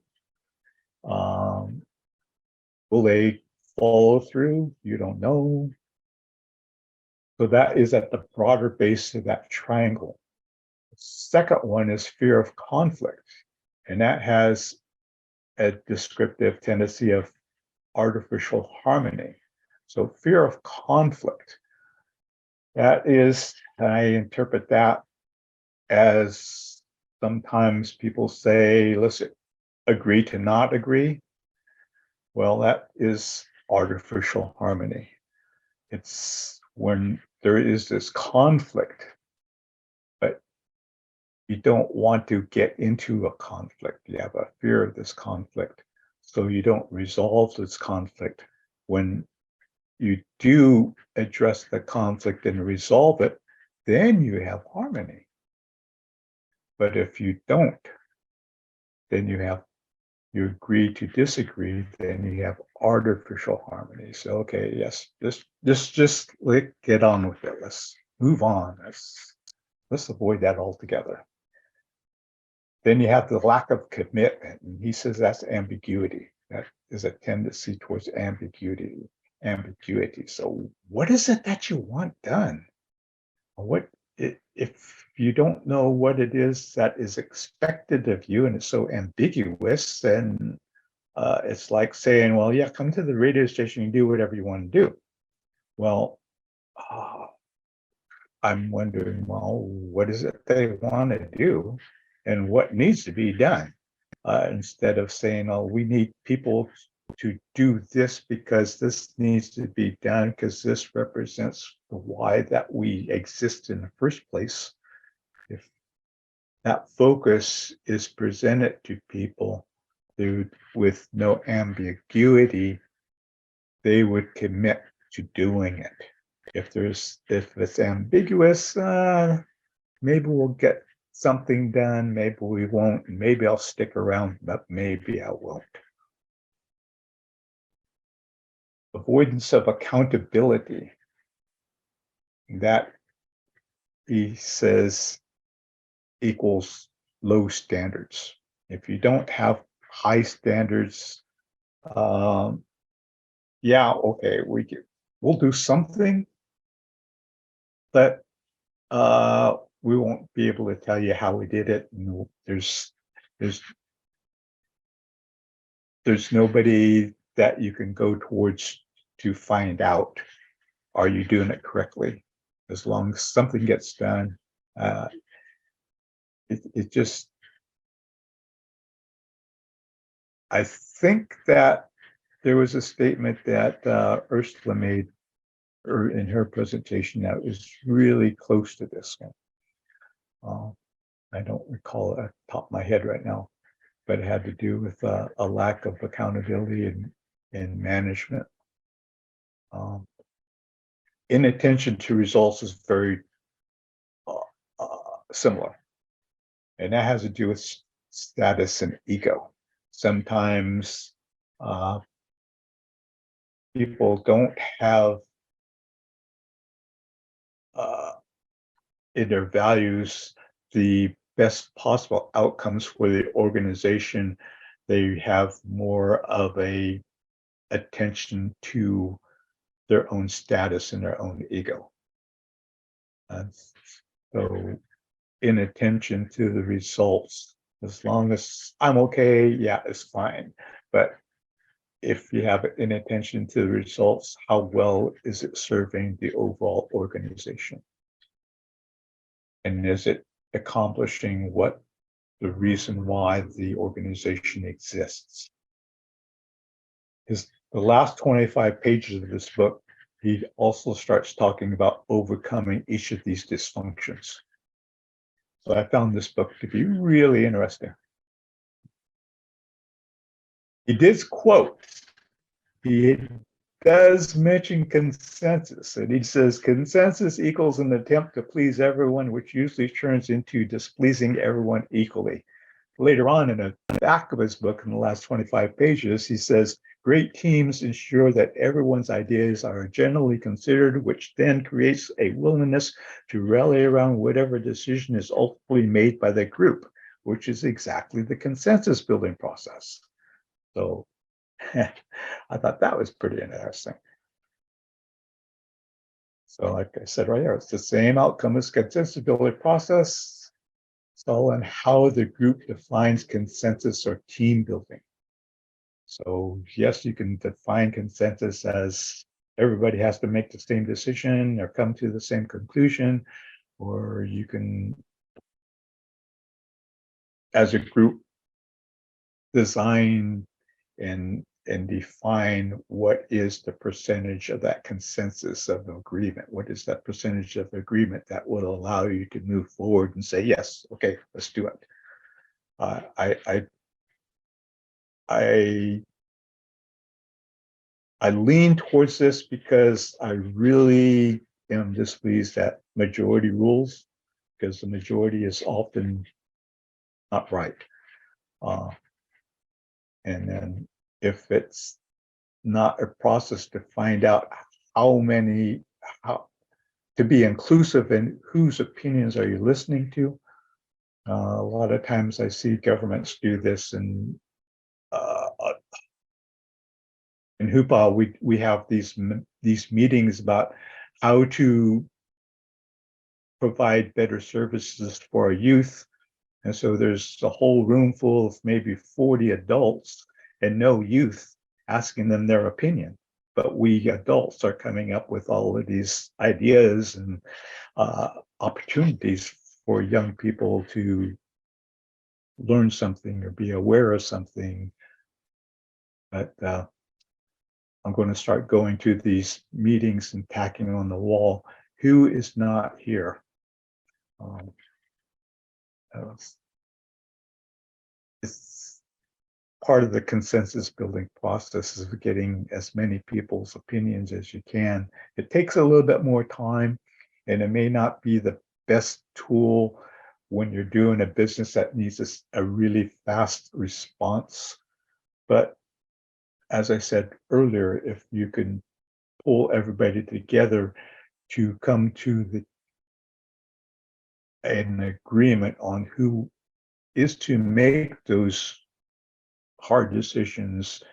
Will they follow through? You don't know. So that is at the broader base of that triangle. The second one is fear of conflict, and that has a descriptive tendency of artificial harmony. So fear of conflict, that is, I interpret that as sometimes people say, listen, agree to not agree. Well, that is artificial harmony. It's when there is this conflict, but you don't want to get into a conflict. You have a fear of this conflict, so you don't resolve this conflict. When you do address the conflict and resolve it, then you have harmony. But if you don't, then you agree to disagree, then you have artificial harmony. So, okay, yes, just get on with it. Let's move on. Let's avoid that altogether. Then you have the lack of commitment, and he says that's ambiguity. That is a tendency towards ambiguity. So, what is it that you want done? If you don't know what it is that is expected of you, and it's so ambiguous, then it's like saying, well, yeah, come to the radio station and do whatever you want to do. Well, I'm wondering, well, what is it they want to do and what needs to be done? Instead of saying, oh, we need people to do this because this needs to be done because this represents the why that we exist in the first place. If that focus is presented to people with no ambiguity, they would commit to doing it. If it's ambiguous, maybe we'll get something done, maybe we won't, maybe I'll stick around, but maybe I won't. Avoidance of accountability, that he says equals low standards. If you don't have high standards, yeah, okay, we'll do something, but we won't be able to tell you how we did it. And there's nobody that you can go towards to find out, are you doing it correctly? As long as something gets done, it just, I think that there was a statement that Ursula made in her presentation that was really close to this one. I don't recall it at the top of my head right now, but it had to do with a lack of accountability in management. Inattention to results is very similar, and that has to do with status and ego. Sometimes people don't have in their values the best possible outcomes for the organization. They have more of a attention to their own status and their own ego. And so inattention to the results, as long as I'm okay, yeah, it's fine. But if you have inattention to the results, how well is it serving the overall organization? And is it accomplishing what the reason why the organization exists? The last 25 pages of this book, he also starts talking about overcoming each of these dysfunctions. So I found this book to be really interesting. He did quote, he does mention consensus, and he says consensus equals an attempt to please everyone, which usually turns into displeasing everyone equally. Later on in the back of his book, in the last 25 pages, he says, great teams ensure that everyone's ideas are generally considered, which then creates a willingness to rally around whatever decision is ultimately made by the group, which is exactly the consensus building process. So I thought that was pretty interesting. So like I said right here, it's the same outcome as consensus building process. It's all in how the group defines consensus or team building. So yes, you can define consensus as everybody has to make the same decision or come to the same conclusion, or you can, as a group, design and define what is the percentage of that consensus of agreement. What is that percentage of agreement that will allow you to move forward and say, yes, okay, let's do it. I lean towards this because I really am displeased at majority rules, because the majority is often not right. And then if it's not a process to find out how to be inclusive in whose opinions are you listening to. A lot of times I see governments do this, and in Hoopa, we have these meetings about how to provide better services for our youth. And so there's a whole room full of maybe 40 adults and no youth asking them their opinion. But we adults are coming up with all of these ideas and opportunities for young people to learn something or be aware of something. But I'm going to start going to these meetings and tacking on the wall who is not here. It's part of the consensus building process is getting as many people's opinions as you can. It takes a little bit more time, and it may not be the best tool when you're doing a business that needs a really fast response. But as I said earlier, if you can pull everybody together to come to an agreement on who is to make those hard decisions,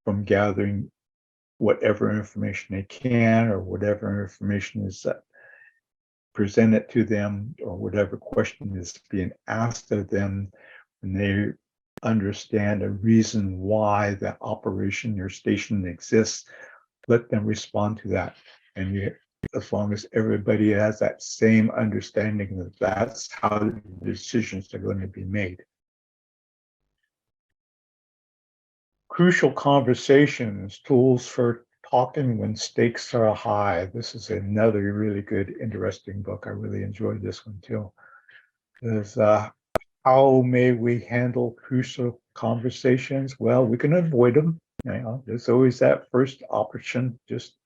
from gathering whatever information they can or whatever information is presented to them or whatever question is being asked of them, and they understand a reason why that operation or station exists, let them respond to that. And as long as everybody has that same understanding that that's how the decisions are going to be made. Crucial conversations, tools for talking when stakes are high. This is another really good, interesting book. I really enjoyed this one too. Is how may we handle crucial conversations? Well, we can avoid them. You know, there's always that first option, just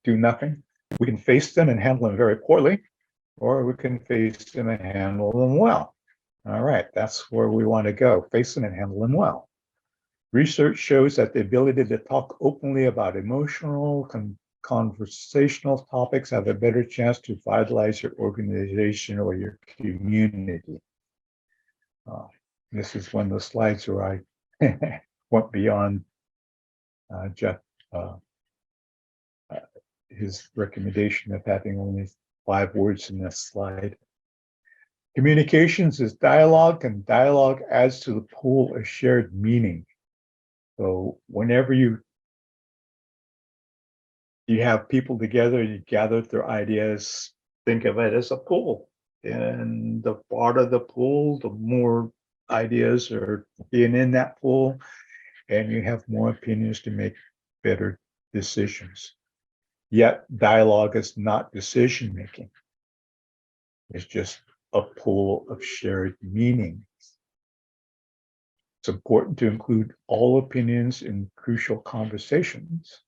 do nothing. We can face them and handle them very poorly, or we can face them and handle them well. All right, that's where we want to go. Face them and handle them well. Research shows that the ability to talk openly about emotional, conversational topics have a better chance to vitalize your organization or your community. This is one of the slides where I went beyond Jeff, his recommendation of having only 5 words in this slide. Communications is dialogue, and dialogue adds to the pool of shared meaning. So whenever you have people together, you gather their ideas, think of it as a pool. And the broader the pool, the more ideas are being in that pool, and you have more opinions to make better decisions. Yet dialogue is not decision making. It's just a pool of shared meaning. It's important to include all opinions in crucial conversations.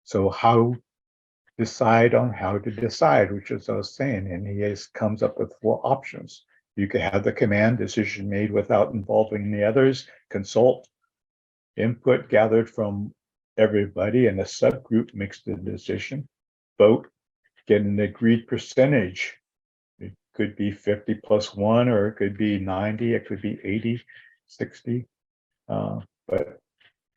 So how decide on how to decide, which is what I was saying, and he comes up with 4 options. You could have the command decision made without involving the others, consult, input gathered from everybody, and a subgroup makes the decision, vote, get an agreed percentage. It could be 50 plus 1, or it could be 90, it could be 80, 60. But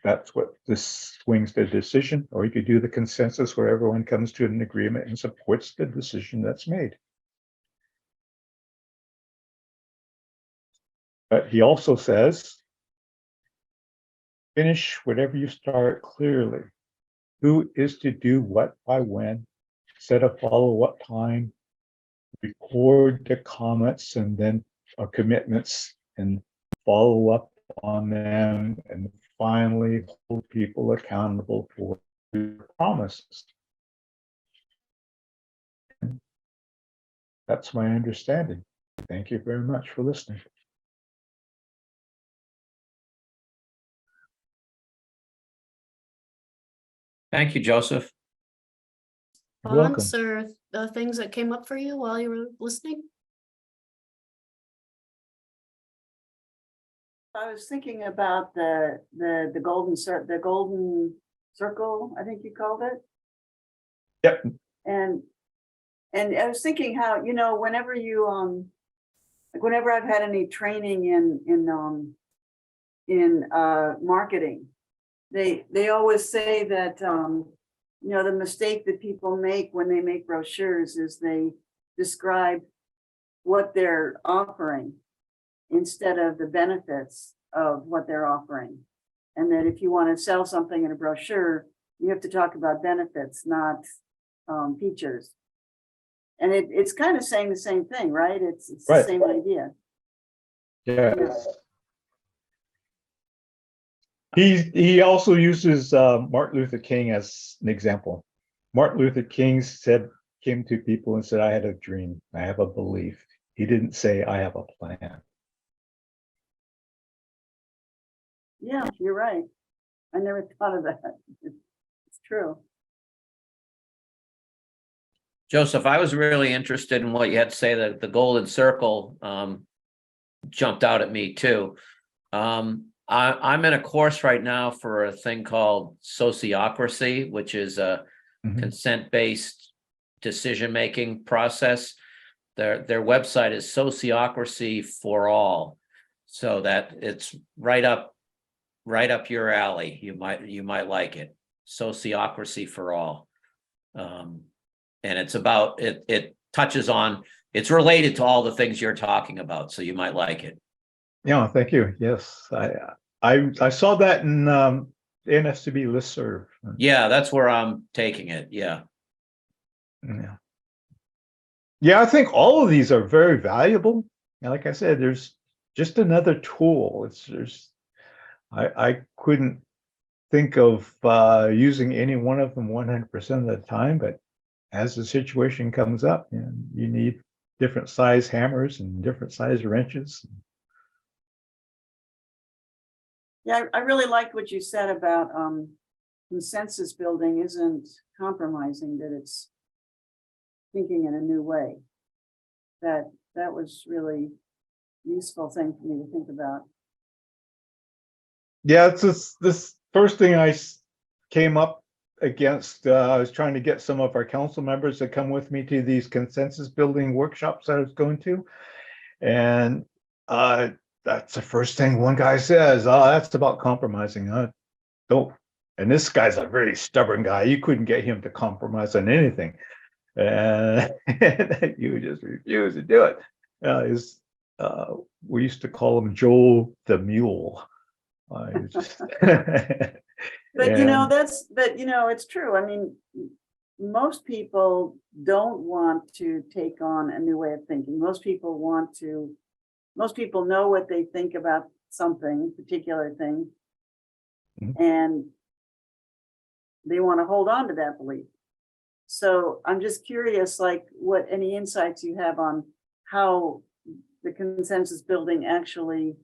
that's what this swings the decision. Or you could do the consensus where everyone comes to an agreement and supports the decision that's made. But he also says, finish whatever you start clearly. Who is to do what by when, set a follow-up time, record the comments and then commitments and follow up on them, and finally hold people accountable for their promises. That's my understanding. Thank you very much for listening. Thank you, Joseph. You're welcome. Thoughts or things that came up for you while you were listening? I was thinking about the golden circle, I think you called it. Yep. And I was thinking how, you know, whenever you like whenever I've had any training in marketing, they always say that you know, the mistake that people make when they make brochures is they describe what they're offering instead of the benefits of what they're offering. And that if you want to sell something in a brochure, you have to talk about benefits, not features. And it's kind of saying the same thing, right? It's Right. the same idea. Yes. He also uses Martin Luther King as an example. Martin Luther King came to people and said, I had a dream, I have a belief. He didn't say, I have a plan. Yeah, you're right. I never thought of that. It's true. Joseph, I was really interested in what you had to say, that the golden circle jumped out at me too. I'm in a course right now for a thing called sociocracy, which is a consent-based decision-making process. Their website is Sociocracy for All, so that it's right up your alley. You might like it. Sociocracy for All. And it's about it touches on, it's related to all the things you're talking about, so you might like it. Yeah, thank you. Yes, I saw that in NSCB listserv. Yeah, that's where I'm taking it. Yeah. Yeah, I think all of these are very valuable. And like I said, there's just another tool. I couldn't think of using any one of them 100% of the time, but as the situation comes up, you need different size hammers and different size wrenches. Yeah, I really liked what you said about consensus building isn't compromising, that it's thinking in a new way. That was really useful thing for me to think about. Yeah, it's this first thing I came up against. I was trying to get some of our council members to come with me to these consensus building workshops I was going to. And that's the first thing one guy says, oh, that's about compromising. Don't. And this guy's a very stubborn guy. You couldn't get him to compromise on anything. You just refuse to do it. We used to call him Joel the Mule. But you know, it's true. I mean, most people don't want to take on a new way of thinking. Most people know what they think about something, particular thing, and they want to hold on to that belief. So I'm just curious, like, what any insights you have on how the consensus building actually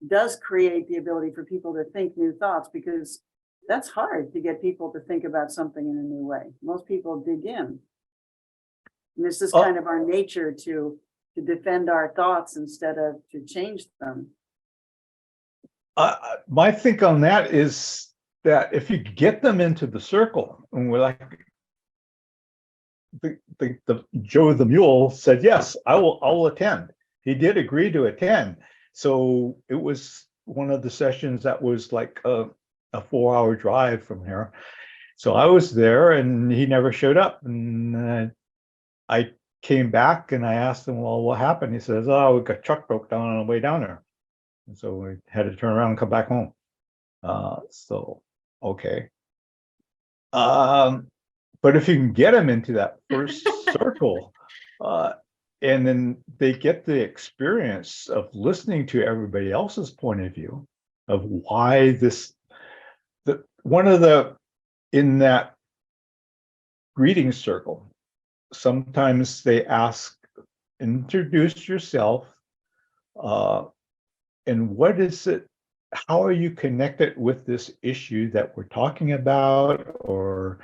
does create the ability for people to think new thoughts, because that's hard to get people to think about something in a new way. Most people dig in. And this is kind of our nature to defend our thoughts instead of to change them. My think on that is that if you get them into the circle, and we're like, the Joe the Mule said, yes, I'll attend. He did agree to attend. So it was one of the sessions that was like a 4-hour drive from here. So I was there and he never showed up. And I came back and I asked him, well, what happened? He says, oh, we got truck broke down on the way down there. And so we had to turn around and come back home. So, okay. But if you can get them into that first circle, and then they get the experience of listening to everybody else's point of view of why this, in that greeting circle, sometimes they ask, introduce yourself, and what is it, how are you connected with this issue that we're talking about, or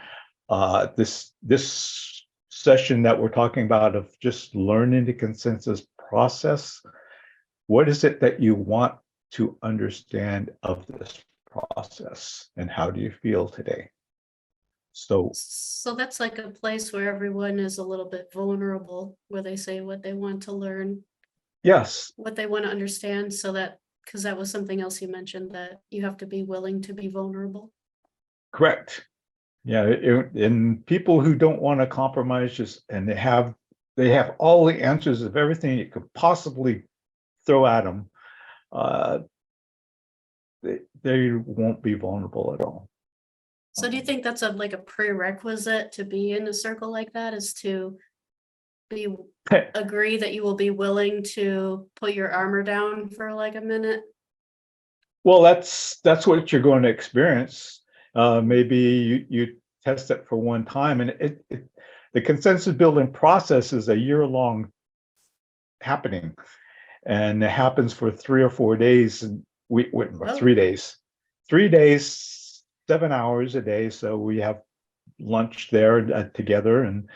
this session that we're talking about of just learning the consensus process? What is it that you want to understand of this process, and how do you feel today? So that's like a place where everyone is a little bit vulnerable, where they say what they want to learn, yes, what they want to understand, so that, because that was something else you mentioned, that you have to be willing to be vulnerable. correct. Yeah, and people who don't want to compromise, just, and they have all the answers of everything you could possibly throw at them, they won't be vulnerable at all. So do you think that's like a prerequisite to be in a circle like that, is to agree that you will be willing to put your armor down for like a minute? Well, that's what you're going to experience. Maybe you test it for one time, and the consensus building process is a year-long happening, and it happens for 3 or 4 days, and 3 days, 7 hours a day. So we have lunch there together, and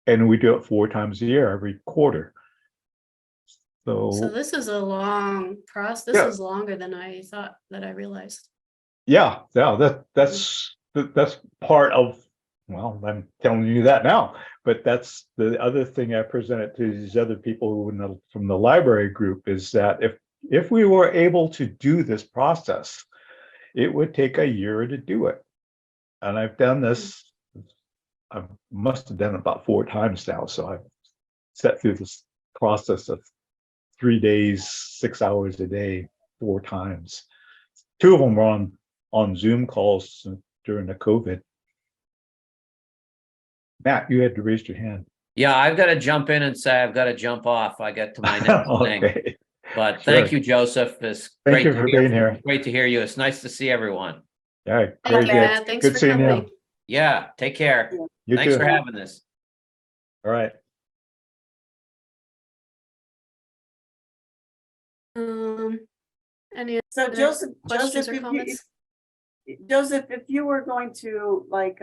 we do it 4 times a year, every quarter. So this is a long process. This is longer than I thought, that I realized. Yeah, that's part of, well, I'm telling you that now, but that's the other thing I presented to these other people from the library group, is that if we were able to do this process, it would take a year to do it. And I've done this, I must have done it about 4 times now. So I've sat through this process of 3 days, 6 hours a day, 4 times. 2 of them were on Zoom calls during the COVID. Matt, you had to raise your hand. Yeah, I've got to jump in and say I've got to jump off. I get to my next thing. Okay. But Sure. thank you, Joseph. It's Thank you for being here. Great to hear you. It's nice to see everyone. All right, Thank very you, good. Matt. Thanks Good for seeing coming. you. Yeah, take care. You Thanks too. for having this. All right. Any So other Joseph, questions or comments? Joseph, if you were going to make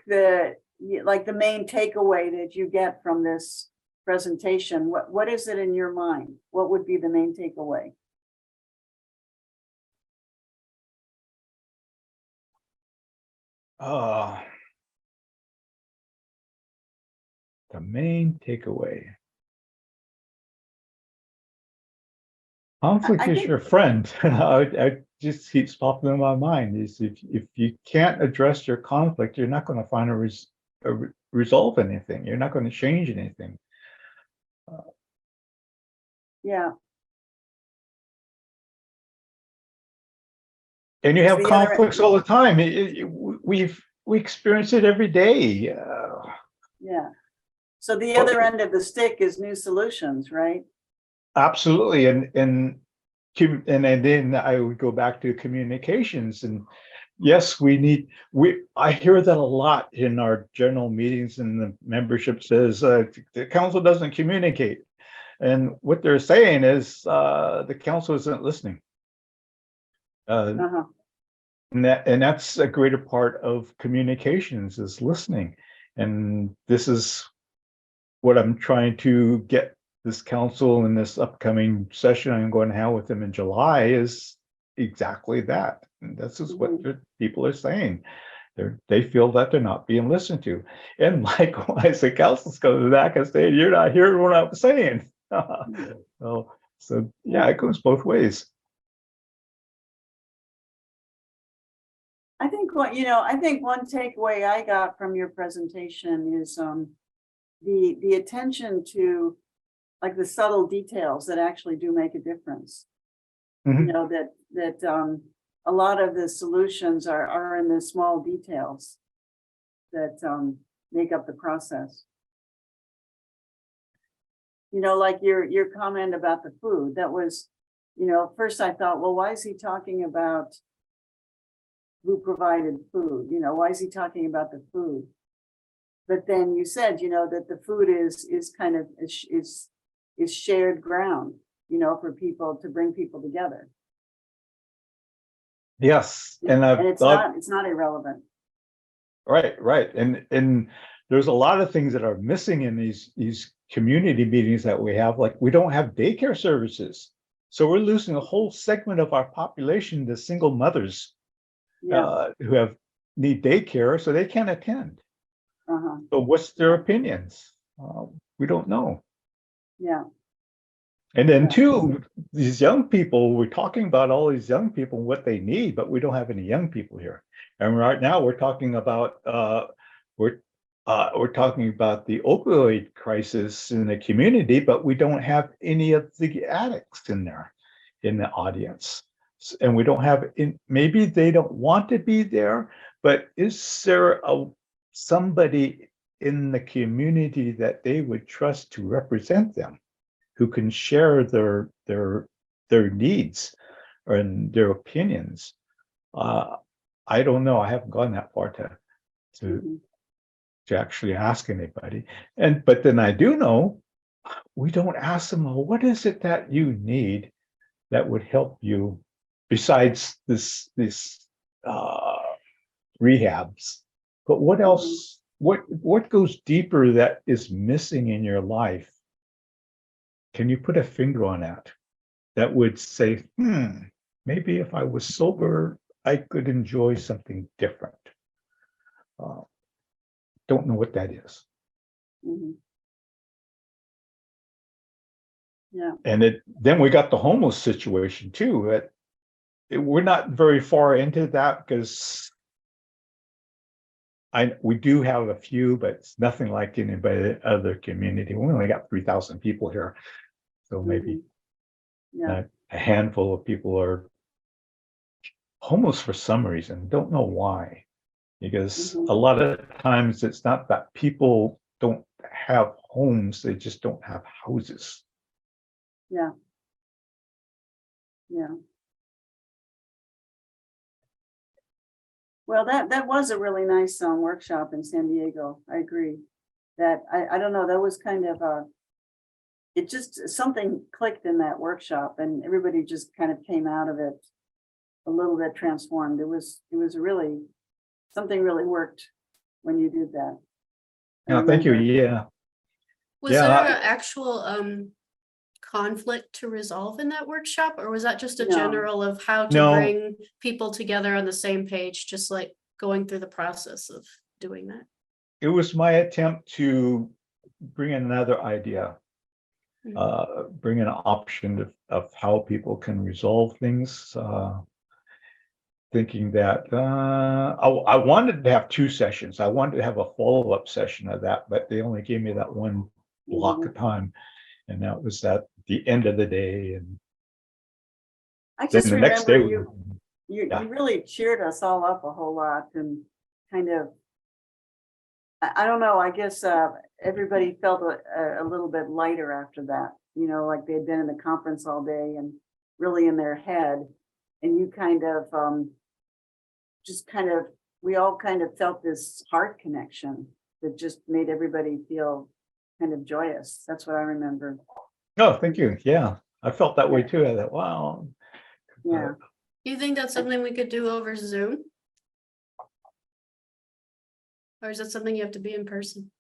the main takeaway that you get from this presentation, what is it in your mind? What would be the main takeaway? The main takeaway. Conflict is your friend. I just keeps popping in my mind, is if you can't address your conflict, you're not going to find resolve anything. You're not going to change anything. Yeah. And you have conflicts all the time. We experience it every day. Yeah. So the other end of the stick is new solutions, right? Absolutely. And then I would go back to communications, and yes, I hear that a lot in our general meetings, and the membership says, the council doesn't communicate. And what they're saying is, the council isn't listening. Uh-huh. And that's a greater part of communications, is listening. And this is what I'm trying to get this council in this upcoming session I'm going to have with them in July, is exactly that. And this is what the people are saying. They feel that they're not being listened to. And likewise, the council's coming back and saying, you're not hearing what I'm saying. So yeah, it goes both ways. I think one takeaway I got from your presentation is the attention to like the subtle details that actually do make a difference. Mhm. You know, that a lot of the solutions are in the small details that make up the process. You know, like your comment about the food, that was, first I thought, well, why is he talking about who provided food? Why is he talking about the food? But then you said, that the food is kind of is shared ground, for people, to bring people together. Yes, and I've it's thought, not irrelevant. right, and there's a lot of things that are missing in these community meetings that we have. Like, we don't have daycare services, so we're losing a whole segment of our population to single mothers. Yeah. Who need daycare, so they can't attend. Uh-huh. So what's their opinions? We don't know. Yeah. And then Yeah. two, these young people, we're talking about all these young people and what they need, but we don't have any young people here. And right now we're talking about we're talking about the opioid crisis in the community, but we don't have any of the addicts in there in the audience. And we don't have, maybe they don't want to be there, but is there somebody in the community that they would trust to represent them, who can share their needs and their opinions? I don't know. I haven't gone that far to actually ask anybody. But then I do know we don't ask them, well, what is it that you need that would help you besides this rehabs? But what else? What goes deeper that is missing in your life? Can you put a finger on that? That would say, maybe if I was sober, I could enjoy something different. Don't know what that is. Mm-hmm. Yeah. And then we got the homeless situation too. We're not very far into that, because we do have a few, but it's nothing like anybody other community. We only got 3,000 people here, so maybe a handful of people are homeless for some reason. Don't know why, because a lot of times it's not that people don't have homes; they just don't have houses. Yeah. Yeah. Well, that was a really nice workshop in San Diego. I agree. That I don't know, that was kind of it just, something clicked in that workshop, and everybody just kind of came out of it a little bit transformed. It was really, something really worked when you did that. Yeah, thank you. Yeah. Was there an actual conflict to resolve in that workshop, or was that just a general of how to bring people together on the same page, just like going through the process of doing that? It was my attempt to bring another idea, bring an option of how people can resolve things. Thinking that I wanted to have 2 sessions. I wanted to have a follow-up session of that, but they only gave me that one block of time, and that was at the end of the day. And I just then the remember next day, you really cheered us all up a whole lot, and kind of, I don't know, I guess everybody felt a little bit lighter after that, like they'd been in the conference all day and really in their head, and you kind of just kind of, we all kind of felt this heart connection that just made everybody feel kind of joyous. That's what I remember. Oh, thank you. Yeah, I felt that way too. I thought, wow. Yeah. Do you think that's something we could do over Zoom? Or is it something you have to be in person?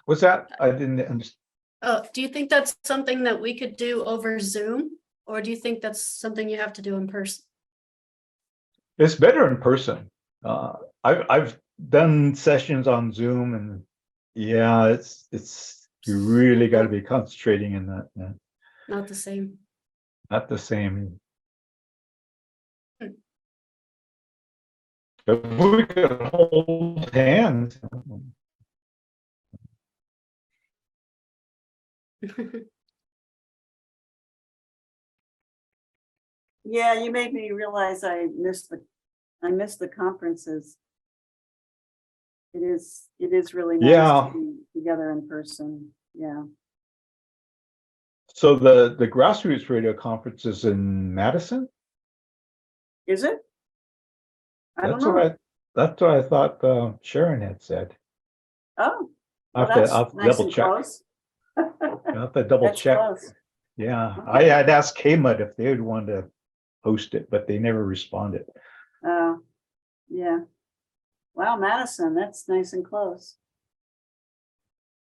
What's that? I didn't understand. Oh, do you think that's something that we could do over Zoom? Or do you think that's something you have to do in person? It's better in person. I've done sessions on Zoom, and yeah, it's you really got to be concentrating in that. Yeah. Not the same. Not the same. Hmm. But we could hold hands. Yeah, you made me realize I missed the conferences. It is really nice Yeah. to be together in person. Yeah. So the grassroots radio conference is in Madison. Is it? I don't That's know. what I thought Sharon had said. Oh, I'll well, have to, that's I'll have to nice double and check. close. I'll have to double That's check. close. Yeah, Okay. I'd asked KMUD if they would want to host it, but they never responded. Yeah. Wow, Madison, that's nice and close.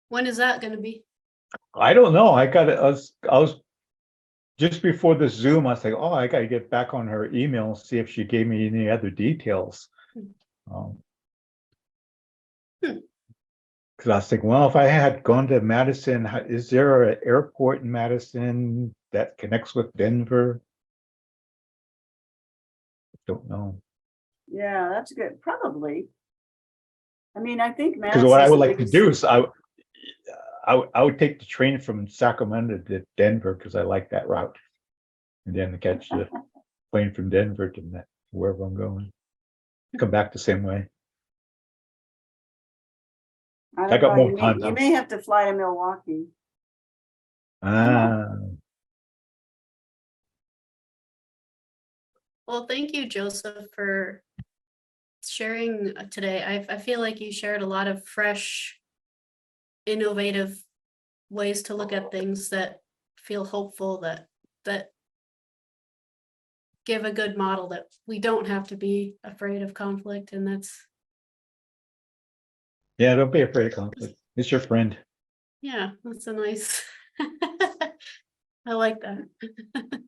When is that gonna be? I don't know. I was just before the Zoom. I was like, oh, I got to get back on her email and see if she gave me any other details. Because I was thinking, well, if I had gone to Madison, is there an airport in Madison that connects with Denver? Don't know. Yeah, that's good. Probably. I mean, I think Because what I Madison's would the like to biggest do is city. I would take the train from Sacramento to Denver because I like that route, and then catch the plane from Denver to wherever I'm going. Come back the same way. I I don't got know, more time now. you may have to fly to Milwaukee. Ah, Well, thank you, Joseph, for sharing today. I feel like you shared a lot of fresh, innovative ways to look at things that feel hopeful, that give a good model that we don't have to be afraid of conflict, and that's yeah, don't be afraid of conflict. It's your friend. yeah, that's a nice I like that.